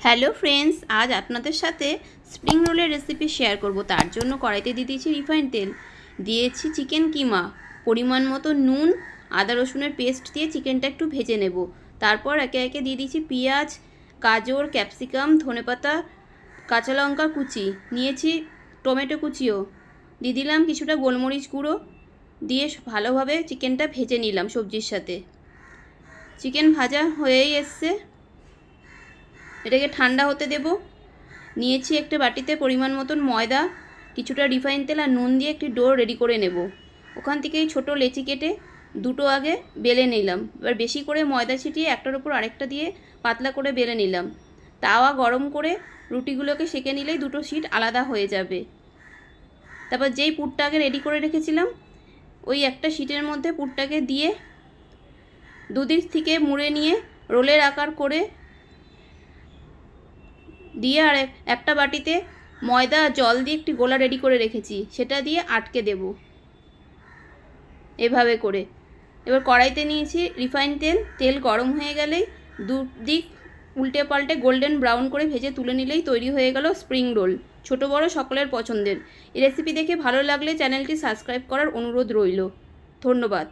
Hello friends, আজ আপনাদের সাথে স্প্রিং রোলের রেসিপি শেয়ার করব। তার জন্য কড়াইতে দিয়ে দিয়েছি রিফাইন্ড তেল, দিয়েছি চিকেন কিমা, পরিমাণ মতো নুন, আদা রসুনের পেস্ট দিয়ে চিকেনটা একটু ভেজে নেব। তারপর একে একে দিয়ে দিয়েছি পেঁয়াজ, গাজর, ক্যাপসিকাম, ধনেপাতা, কাঁচা লঙ্কা কুচি, নিয়েছি টমেটো কুচিও, দিয়ে দিলাম কিছুটা গোলমরিচ গুঁড়ো, দিয়ে ভালোভাবে চিকেনটা ভেজে নিলাম সবজির সাথে। চিকেন ভাজা হয়েই এসছে, এটাকে ঠান্ডা হতে দেব। নিয়েছি একটা বাটিতে পরিমাণ মতন ময়দা, কিছুটা রিফাইন তেল আর নুন দিয়ে একটি ডো রেডি করে নেব। ওখান থেকেই ছোট লেচি কেটে দুটো আগে বেলে নিলাম। এবার বেশি করে ময়দা ছিটিয়ে একটার উপর আরেকটা দিয়ে পাতলা করে বেলে নিলাম। তাওয়া গরম করে রুটিগুলোকে সেঁকে নিলেই দুটো শিট আলাদা হয়ে যাবে। তারপর যেই পুরটা আগে রেডি করে রেখেছিলাম ওই একটা শিটের মধ্যে পুরটাকে দিয়ে দুদিক থেকে মুড়ে নিয়ে রোলের আকার করে দিয়ে আর একটা বাটিতে ময়দা জল দিয়ে একটি গোলা রেডি করে রেখেছি, সেটা দিয়ে আটকে দেব এভাবে করে। এবার কড়াইতে নিয়েছি রিফাইন তেল, তেল গরম হয়ে গেলেই দুদিক উল্টে পাল্টে গোল্ডেন ব্রাউন করে ভেজে তুলে নিলেই তৈরি হয়ে গেল স্প্রিং রোল। ছোট বড় সকলের পছন্দের। এই রেসিপি দেখে ভালো লাগলে চ্যানেলটি সাবস্ক্রাইব করার অনুরোধ রইল। ধন্যবাদ।